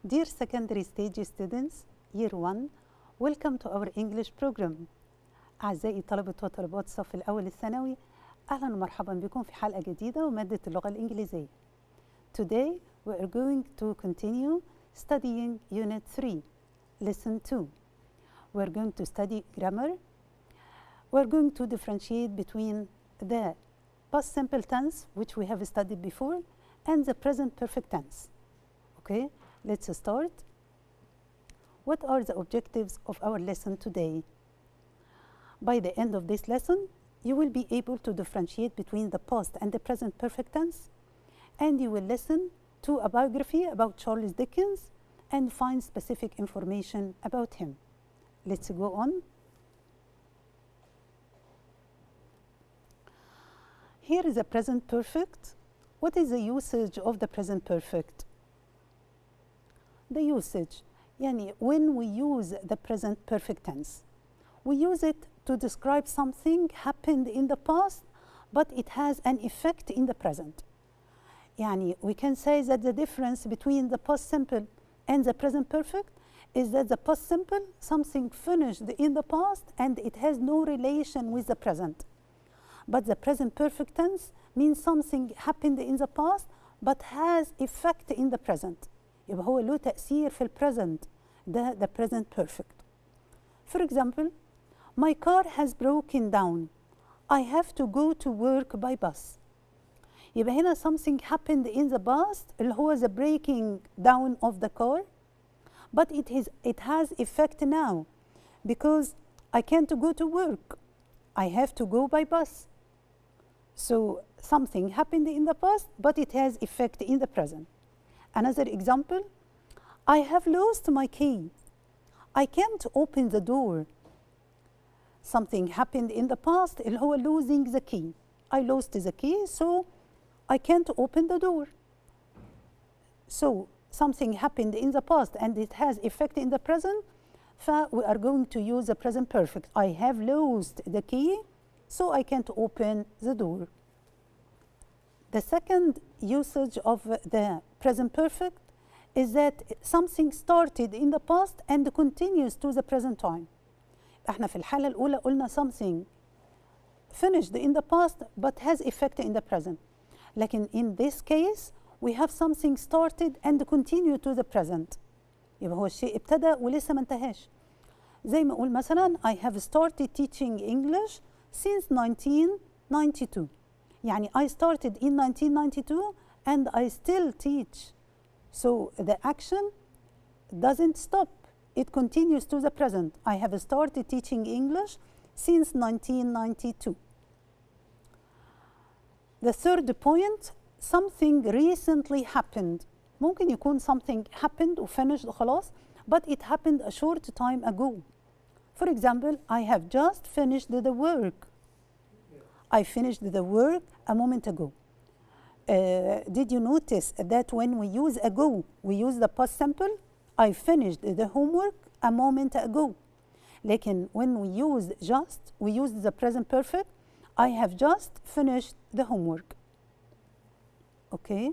Dear secondary stage students, year 1, welcome to our English program. أعزائي طلبة وطالبات الصف الأول الثانوي، أهلا ومرحبا بكم في حلقة جديدة ومادة اللغة الإنجليزية. Today we are going to continue studying Unit 3, Lesson 2. We are going to study grammar. We are going to differentiate between the past simple tense, which we have studied before, and the present perfect tense. Okay, let's start. What are the objectives of our lesson today? By the end of this lesson, you will be able to differentiate between the past and the present perfect tense, and you will listen to a biography about Charles Dickens and find specific information about him. Let's go on. Here is the present perfect. What is the usage of the present perfect? The usage, يعني when we use the present perfect tense, we use it to describe something happened in the past, but it has an effect in the present. يعني we can say that the difference between the past simple and the present perfect is that the past simple, something finished in the past and it has no relation with the present. But the present perfect tense means something happened in the past but has effect in the present. يبقى هو له تأثير في البريزنت، ده the present perfect. For example, my car has broken down. I have to go to work by bus. يبقى هنا something happened in the past اللي هو the breaking down of the car, but it has effect now because I can't go to work. I have to go by bus. So something happened in the past, but it has effect in the present. Another example, I have lost my key. I can't open the door. Something happened in the past اللي هو losing the key. I lost the key, so I can't open the door. So something happened in the past and it has effect in the present, we are going to use the present perfect. I have lost the key, so I can't open the door. The second usage of the present perfect is that something started in the past and continues to the present time. احنا في الحالة الأولى قلنا something finished in the past but has effect in the present. لكن in this case we have something started and continue to the present. يبقى هو الشيء ابتدى ولسه ما انتهاش. زي ما أقول مثلا I have started teaching English since 1992. يعني I started in 1992 and I still teach. So the action doesn't stop. It continues to the present. I have started teaching English since 1992. The third point, something recently happened. ممكن يكون something happened و finished خلاص, but it happened a short time ago. For example, I have just finished the work. I finished the work a moment ago. Did you notice that when we use ago, we use the past simple? I finished the homework a moment ago. لكن when we use just, we use the present perfect. I have just finished the homework. Okay?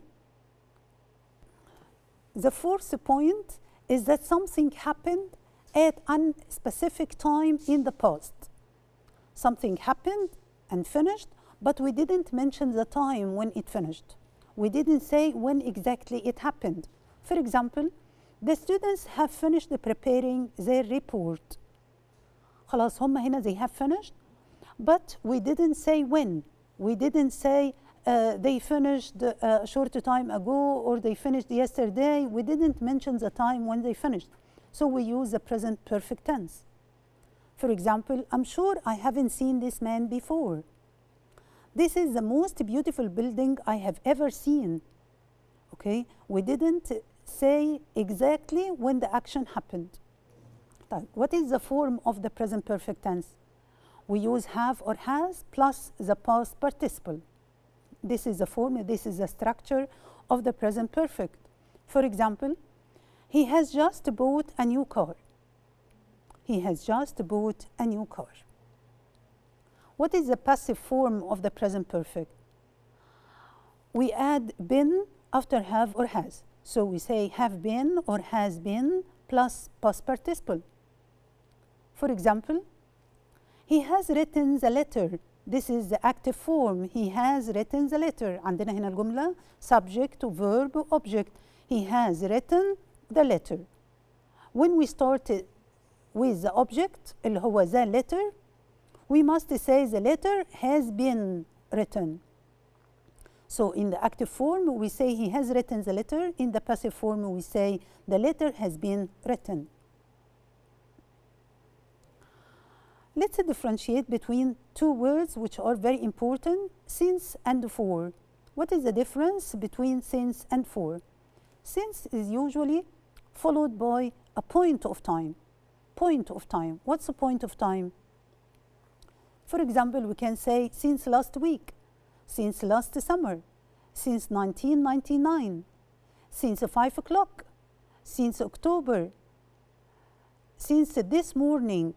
The fourth point is that something happened at a specific time in the past. Something happened and finished, but we didn't mention the time when it finished. We didn't say when exactly it happened. For example, the students have finished preparing their report. خلاص هم هنا they have finished, but we didn't say when. We didn't say they finished a short time ago or they finished yesterday. We didn't mention the time when they finished. So we use the present perfect tense. For example, I'm sure I haven't seen this man before. This is the most beautiful building I have ever seen. Okay, we didn't say exactly when the action happened. What is the form of the present perfect tense? We use have or has plus the past participle. This is the form, this is the structure of the present perfect. For example, he has just bought a new car. He has just bought a new car. What is the passive form of the present perfect? We add been after have or has. So we say have been or has been plus past participle. For example, he has written the letter. This is the active form. He has written the letter. عندنا هنا الجملة subject verb object. He has written the letter. When we start with the object اللي هو the letter, we must say the letter has been written. So in the active form, we say he has written the letter. In the passive form, we say the letter has been written. Let's differentiate between two words which are very important, since and for. What is the difference between since and for? Since is usually followed by a point of time. Point of time. What's the point of time? For example, we can say since last week, since last summer, since 1999, since 5 o'clock, since October, since this morning.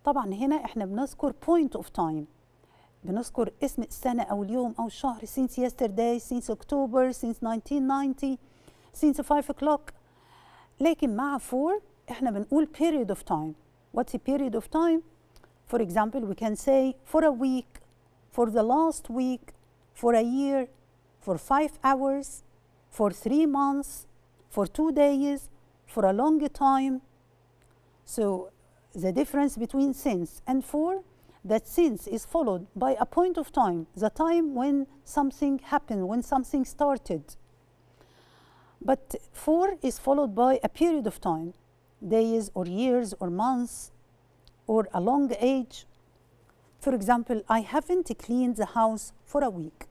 طبعا هنا احنا بنذكر point of time. بنذكر اسم السنة أو اليوم أو الشهر. Since yesterday, since October, since 1990, since 5 o'clock. لكن مع for احنا بنقول period of time. What's a period of time? For example, we can say for a week, for the last week, for a year, for 5 hours, for 3 months, for 2 days, for a long time. So the difference between since and for, that since is followed by a point of time, the time when something happened, when something started. But for is followed by a period of time, days or years or months or a long age. For example, I haven't cleaned the house for a week.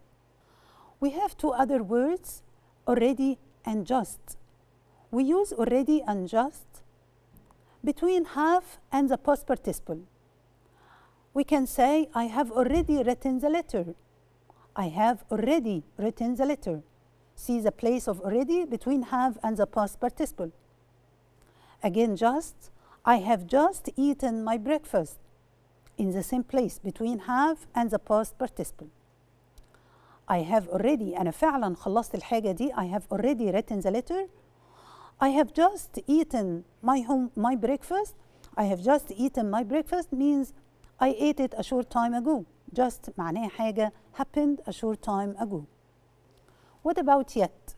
We have two other words, already and just. We use already and just between have and the past participle. We can say, I have already written the letter. I have already written the letter. See the place of already between have and the past participle. Again, just, I have just eaten my breakfast. In the same place between have and the past participle. I have already, أنا فعلا خلصت الحاجة دي. I have already written the letter. I have just eaten my breakfast. I have just eaten my breakfast means I ate it a short time ago. Just معناها حاجة happened a short time ago. What about yet?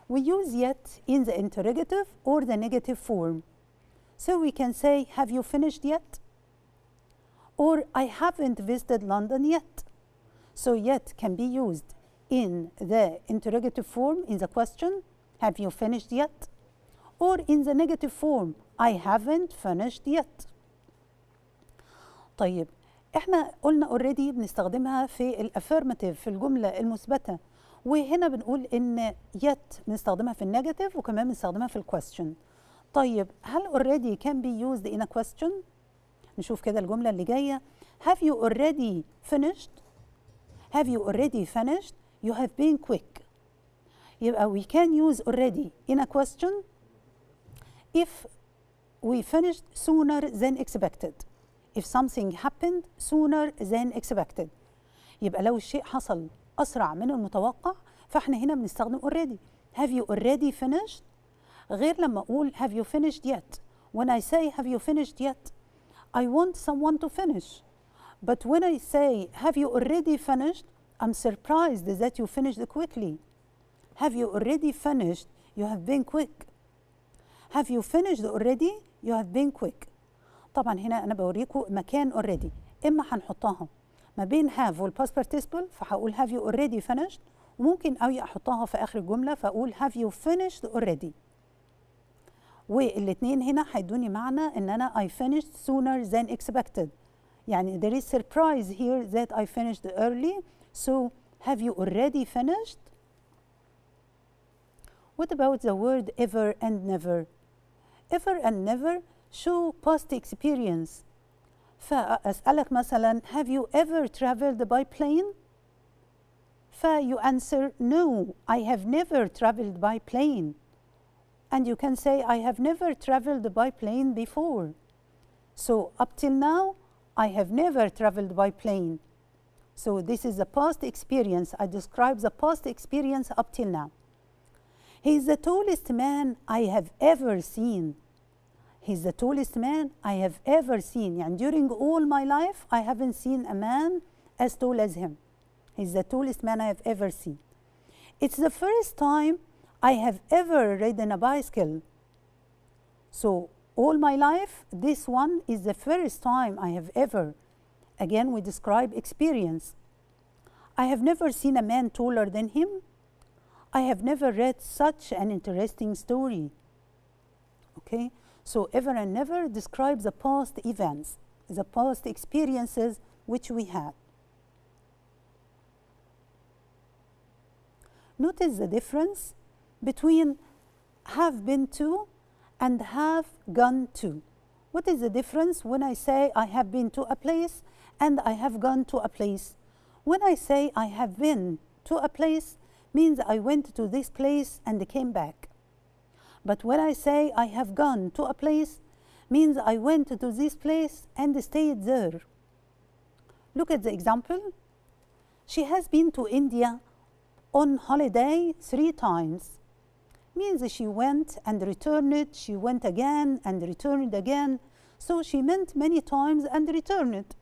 We use yet in the interrogative or the negative form. So we can say, have you finished yet? Or I haven't visited London yet. So yet can be used in the interrogative form in the question, have you finished yet? Or in the negative form, I haven't finished yet. طيب احنا قلنا already بنستخدمها في الافيرماتيف في الجملة المثبتة، وهنا بنقول ان yet بنستخدمها في النيجاتيف وكمان بنستخدمها في الكويستشن. طيب هل already can be used in a question؟ نشوف كده الجملة اللي جاية. Have you already finished? Have you already finished? You have been quick. يبقى we can use already in a question if we finished sooner than expected. If something happened sooner than expected. يبقى لو الشيء حصل أسرع من المتوقع فإحنا هنا بنستخدم already. Have you already finished؟ غير لما أقول have you finished yet. When I say have you finished yet, I want someone to finish. But when I say have you already finished, I'm surprised that you finished quickly. Have you already finished? You have been quick. Have you finished already? You have been quick. طبعا هنا أنا بوريكم مكان already. إما هنحطها ما بين have والpast participle فهقول have you already finished، وممكن أوي أحطها في آخر الجملة فأقول have you finished already. والاتنين هنا هيدوني معنى إن أنا I finished sooner than expected. يعني there is surprise here that I finished early. So have you already finished? What about the word ever and never? Ever and never show past experience. فأسألك مثلا have you ever traveled by plane? You answer no, I have never traveled by plane. And you can say I have never traveled by plane before. So up till now I have never traveled by plane. So this is the past experience. I describe the past experience up till now. He's the tallest man I have ever seen. He's the tallest man I have ever seen. يعني during all my life I haven't seen a man as tall as him. He's the tallest man I have ever seen. It's the first time I have ever ridden a bicycle. So all my life, this one is the first time I have ever. Again, we describe experience. I have never seen a man taller than him. I have never read such an interesting story. Okay, so ever and never describes the past events, the past experiences which we had. Notice the difference between have been to and have gone to. What is the difference when I say I have been to a place and I have gone to a place? When I say I have been to a place, means I went to this place and came back. But when I say I have gone to a place, means I went to this place and stayed there. Look at the example. She has been to India on holiday 3 times. Means she went and returned, she went again and returned again. So she meant many times and returned.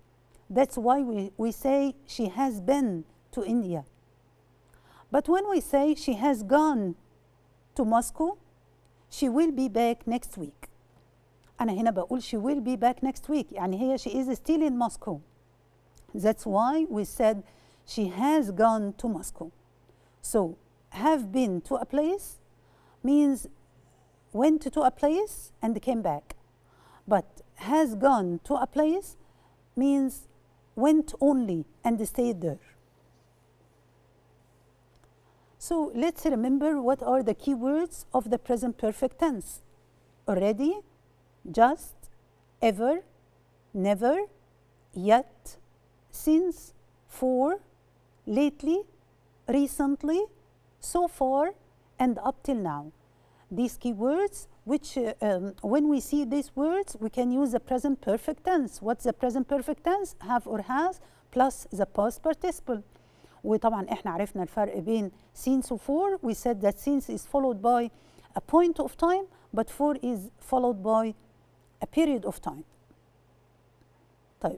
That's why we say she has been to India. But when we say she has gone to Moscow, she will be back next week. أنا هنا بقول she will be back next week. يعني هي she is still in Moscow. That's why we said she has gone to Moscow. So have been to a place means went to a place and came back. But has gone to a place means went only and stayed there. So let's remember what are the key words of the present perfect tense. Already, just, ever, never, yet, since, for, lately, recently, so far, and up till now. These key words, which when we see these words, we can use the present perfect tense. What's the present perfect tense? Have or has plus the past participle. وطبعا احنا عرفنا الفرق بين since و for. We said that since is followed by a point of time, but for is followed by a period of time. طيب,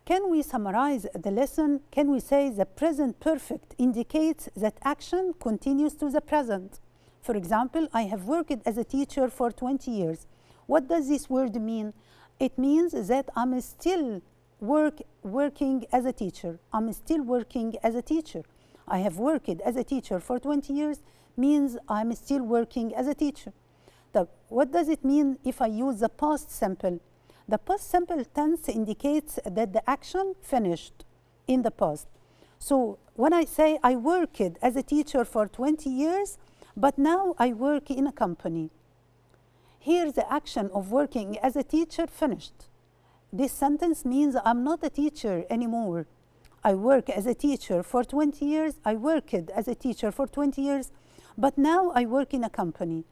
can we summarize the lesson? Can we say the present perfect indicates that action continues to the present? For example, I have worked as a teacher for 20 years. What does this word mean? It means that I'm still working as a teacher. I'm still working as a teacher. I have worked as a teacher for 20 years means I'm still working as a teacher. So what does it mean if I use the past simple? The past simple tense indicates that the action finished in the past. So when I say I worked as a teacher for 20 years, but now I work in a company. Here the action of working as a teacher finished. This sentence means I'm not a teacher anymore. I work as a teacher for 20 years. I worked as a teacher for 20 years, but now I work in a company.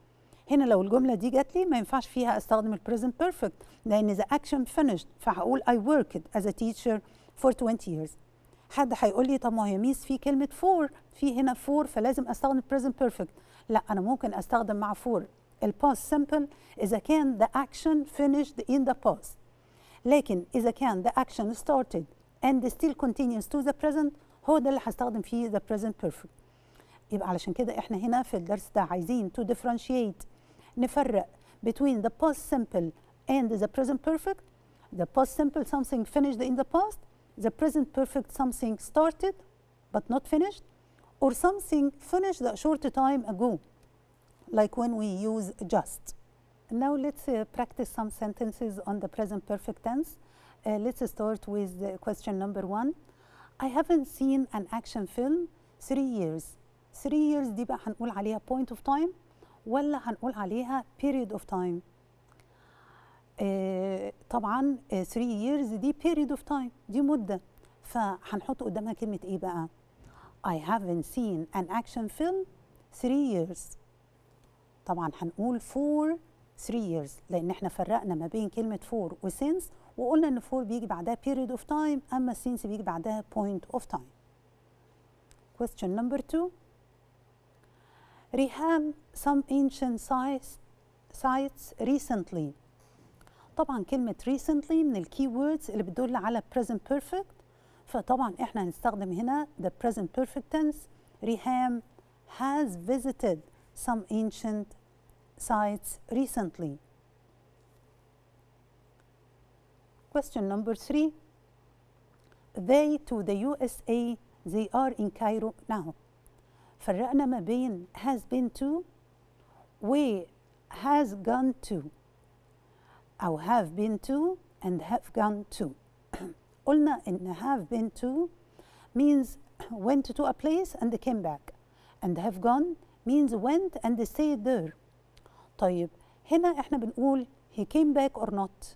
هنا لو الجملة دي جات لي ما ينفعش فيها استخدم present perfect لأن the action finished فهقول I worked as a teacher for 20 years. حد هيقول لي طب ما هي ميس في كلمة for في هنا for فلازم استخدم present perfect. لا أنا ممكن استخدم مع for past simple إذا كان the action finished in the past. لكن إذا كان the action started and still continues to the present هو ده اللي هستخدم فيه the present perfect. يبقى علشان كده احنا هنا في الدرس ده عايزين to differentiate نفرق between the past simple and the present perfect. The past simple something finished in the past, the present perfect something started but not finished, or something finished a short time ago, like when we use just. Now let's practice some sentences on the present perfect tense. Let's start with question number 1. I haven't seen an action film 3 years. 3 years دي بقى هنقول عليها point of time ولا هنقول عليها period of time؟ طبعا 3 years دي period of time دي مدة فهنحط قدامها كلمة ايه بقى؟ I haven't seen an action film 3 years. طبعا هنقول for 3 years لأن احنا فرقنا ما بين كلمة for و since وقلنا ان for بيجي بعدها period of time أما since بيجي بعدها point of time. Question number 2. rehab some ancient sites recently. طبعا كلمة recently من الكي ووردز اللي بتدل على present perfect، فطبعا احنا هنستخدم هنا the present perfect tense. Reham has visited some ancient sites recently. Question number 3. They to the USA, they are in Cairo now. فرقنا ما بين has been to و has gone to، أو have been to and have gone to. قلنا إن have been to means went to a place and came back, and have gone means went and stayed there. طيب هنا إحنا بنقول he came back or not.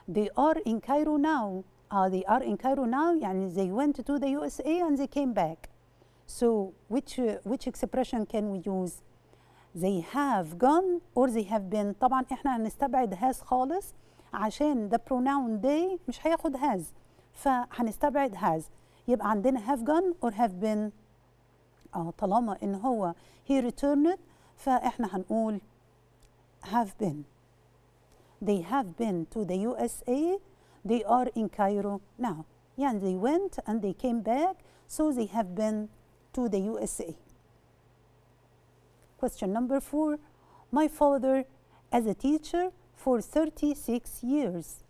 They are in Cairo now. They are in Cairo now يعني they went to the USA and they came back. So which expression can we use? They have gone or they have been. طبعا احنا هنستبعد has خالص عشان the pronoun they مش هياخد has، فهنستبعد has. يبقى عندنا have gone or have been. طالما ان هو he returned فاحنا هنقول have been. They have been to the USA. They are in Cairo now. يعني they went and they came back, so they have been to the USA. Question number 4. My father as a teacher for 36 years.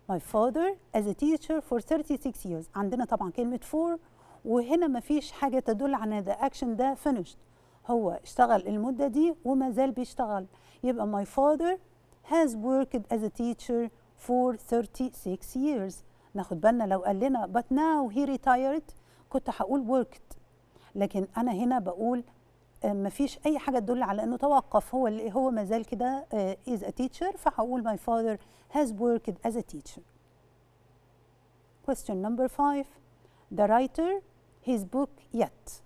My father as a teacher for 36 years. عندنا طبعا كلمة for، وهنا ما فيش حاجة تدل على the action ده finished. هو اشتغل المدة دي وما زال بيشتغل. يبقى my father has worked as a teacher for 36 years. ناخد بالنا لو قال لنا but now he retired كنت هقول worked، لكن أنا هنا بقول مفيش أي حاجة تدل على إنه توقف، هو ما زال كده is a teacher، فهقول my father has worked as a teacher. Question number 5. The writer his book yet.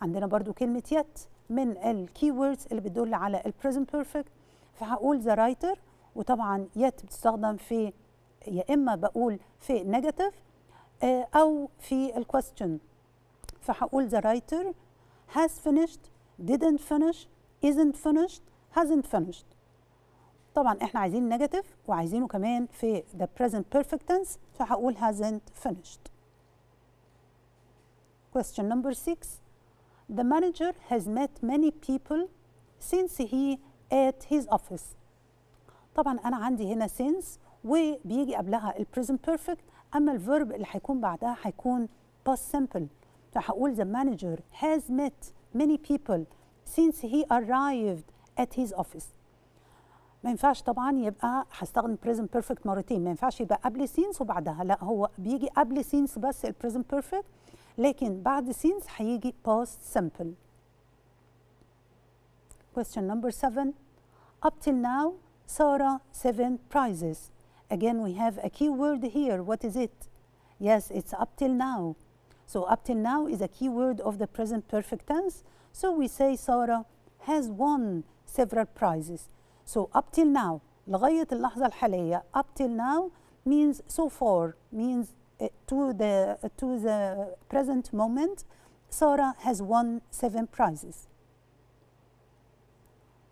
عندنا برضو كلمة yet من الكي ووردز اللي بتدل على ال present perfect، فهقول the writer، وطبعا yet بتستخدم في يا إما بقول في negative أو في ال question، فهقول the writer has finished, didn't finish, isn't finished, hasn't finished. طبعا احنا عايزين negative وعايزينه كمان في the present perfect tense، فهقول hasn't finished. Question number 6. The manager has met many people since he at his office. طبعا أنا عندي هنا since وبيجي قبلها ال present perfect، أما الverb اللي هيكون بعدها هيكون past simple، فهقول the manager has met many people since he arrived at his office. ما ينفعش طبعا يبقى هستخدم present perfect مرتين، ما ينفعش يبقى قبل since وبعدها، لا هو بيجي قبل since بس ال present perfect، لكن بعد since هيجي past simple. Question number 7. Up till now, Sarah 7 prizes. Again, we have a key word here. What is it? Yes, it's up till now. So up till now is a key word of the present perfect tense. So we say Sarah has won several prizes. So up till now, لغاية اللحظة الحالية, up till now means so far, means to the present moment, Sarah has won 7 prizes.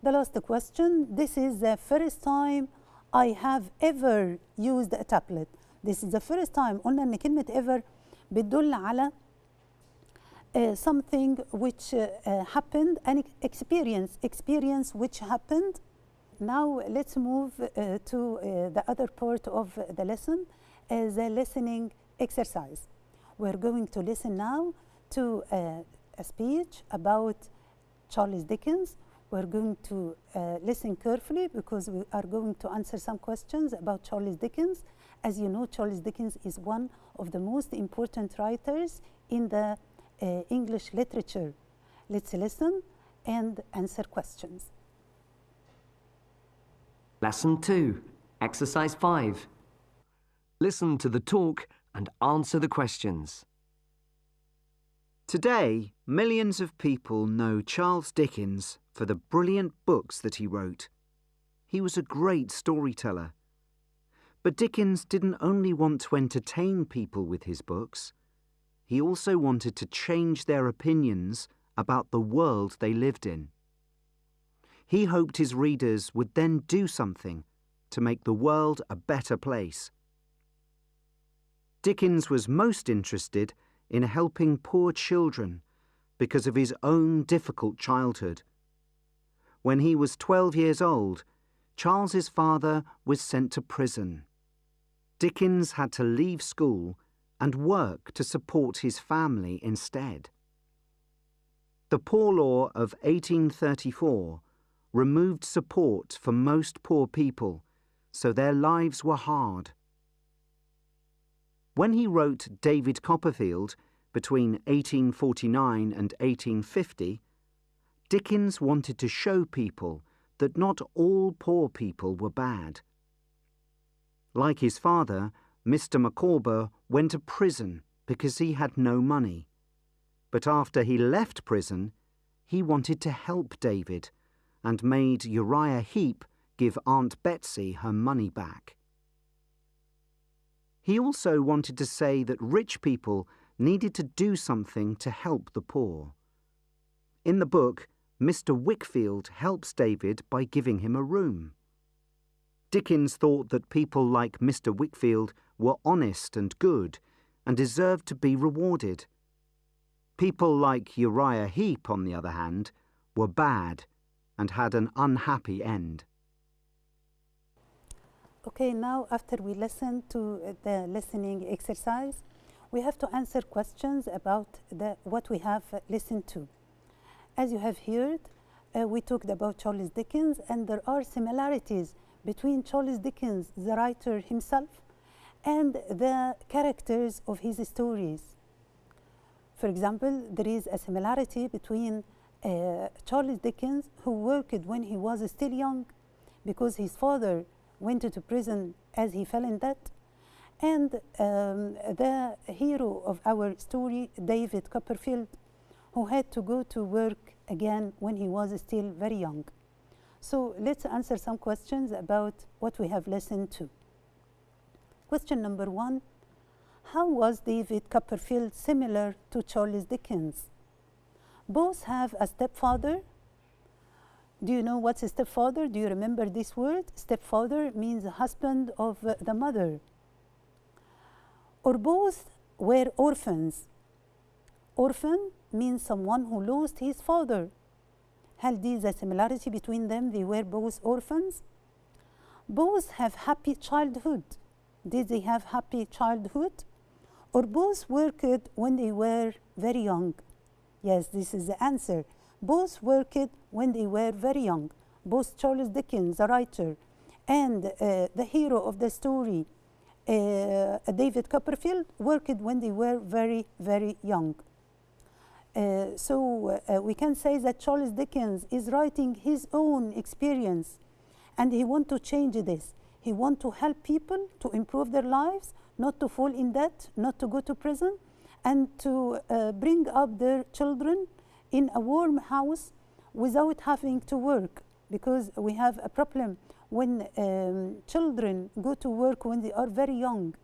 The last question, this is the first time I have ever used a tablet. This is the first time. قلنا إن كلمة ever بتدل على something which happened, an experience which happened. Now let's move to the other part of the lesson, the listening exercise. We're going to listen now to a speech about Charles Dickens. We're going to listen carefully because we are going to answer some questions about Charles Dickens. As you know, Charles Dickens is one of the most important writers in the English literature. Let's listen and answer questions. Lesson 2, Exercise 5. Listen to the talk and answer the questions. Today, millions of people know Charles Dickens for the brilliant books that he wrote. He was a great storyteller. But Dickens didn't only want to entertain people with his books. He also wanted to change their opinions about the world they lived in. He hoped his readers would then do something to make the world a better place. Dickens was most interested in helping poor children because of his own difficult childhood. When he was 12 years old, Charles's father was sent to prison. Dickens had to leave school and work to support his family instead. The Poor Law of 1834 removed support for most poor people, so their lives were hard. When he wrote David Copperfield between 1849 and 1850, Dickens wanted to show people that not all poor people were bad. Like his father, Mr. Micawber went to prison because he had no money. But after he left prison, he wanted to help David and made Uriah Heep give Aunt Betsy her money back. He also wanted to say that rich people needed to do something to help the poor. In the book, Mr. Wickfield helps David by giving him a room. Dickens thought that people like Mr. Wickfield were honest and good and deserved to be rewarded. People like Uriah Heep, on the other hand, were bad and had an unhappy end. Okay, now after we listen to the listening exercise, we have to answer questions about what we have listened to. As you have heard, we talked about Charles Dickens, and there are similarities between Charles Dickens, the writer himself, and the characters of his stories. For example, there is a similarity between Charles Dickens, who worked when he was still young because his father went to prison as he fell in debt, and the hero of our story, David Copperfield, who had to go to work again when he was still very young. So let's answer some questions about what we have listened to. Question number 1. How was David Copperfield similar to Charles Dickens? Both have a stepfather. Do you know what's a stepfather? Do you remember this word? Stepfather means husband of the mother. Or both were orphans. Orphan means someone who lost his father. هل دي the similarity between them? They were both orphans. Both have happy childhood. Did they have happy childhood? Or both worked when they were very young? Yes, this is the answer. Both worked when they were very young. Both Charles Dickens, the writer, and the hero of the story, David Copperfield, worked when they were very, very young. So we can say that Charles Dickens is writing his own experience, and he wants to change this. He wants to help people to improve their lives, not to fall in debt, not to go to prison, and to bring up their children in a warm house without having to work, because we have a problem when children go to work when they are very young.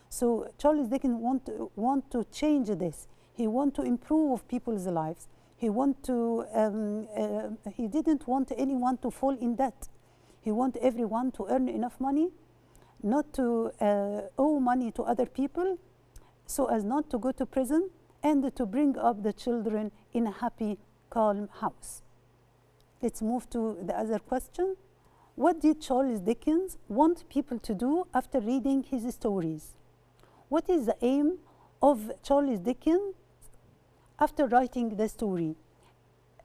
So Charles Dickens want to change this. He want to improve people's lives. He didn't want anyone to fall in debt. He want everyone to earn enough money, not to owe money to other people, so as not to go to prison, and to bring up the children in a happy, calm house. Let's move to the other question. What did Charles Dickens want people to do after reading his stories? What is the aim of Charles Dickens after writing the story?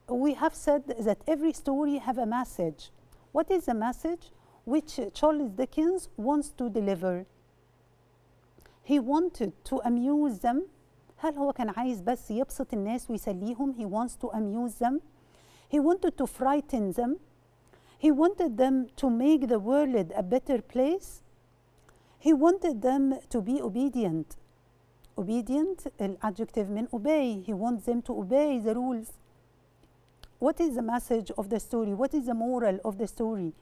We have said that every story have a message. What is the message which Charles Dickens wants to deliver? He wanted to amuse them. هل هو كان عايز بس يبسط الناس ويسليهم؟ He wants to amuse them. He wanted to frighten them. He wanted them to make the world a better place. He wanted them to be obedient. Obedient, الadjective من obey. He wants them to obey the rules. What is the message of the story? What is the moral of the story?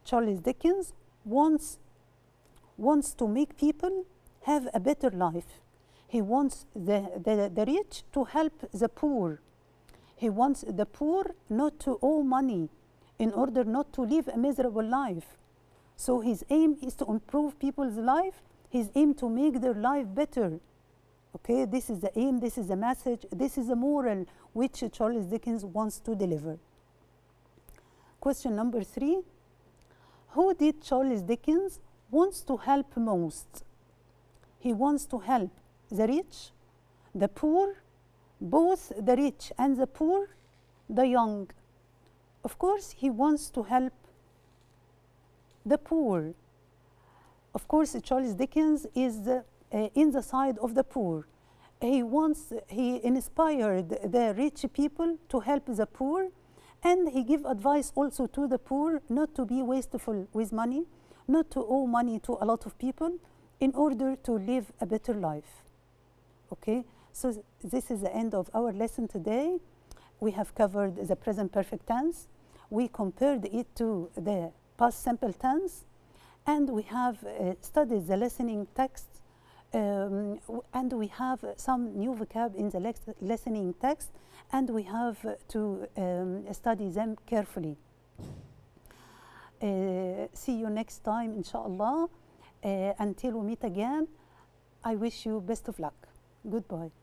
Charles Dickens wants to make people have a better life. He wants the rich to help the poor. He wants the poor not to owe money in order not to live a miserable life. So his aim is to improve people's life, his aim to make their life better. Okay, this is the aim, this is the message, this is the moral which Charles Dickens wants to deliver. Question number 3. Who did Charles Dickens wants to help most? He wants to help the rich, the poor, both the rich and the poor, the young. Of course, he wants to help the poor. Of course, Charles Dickens is in the side of the poor. He inspired the rich people to help the poor, and he gave advice also to the poor not to be wasteful with money, not to owe money to a lot of people in order to live a better life. Okay, so this is the end of our lesson today. We have covered the present perfect tense. We compared it to the past simple tense, and we have studied the listening text, and we have some new vocab in the listening text, and we have to study them carefully. See you next time, inshallah. Until we meet again, I wish you best of luck. Goodbye.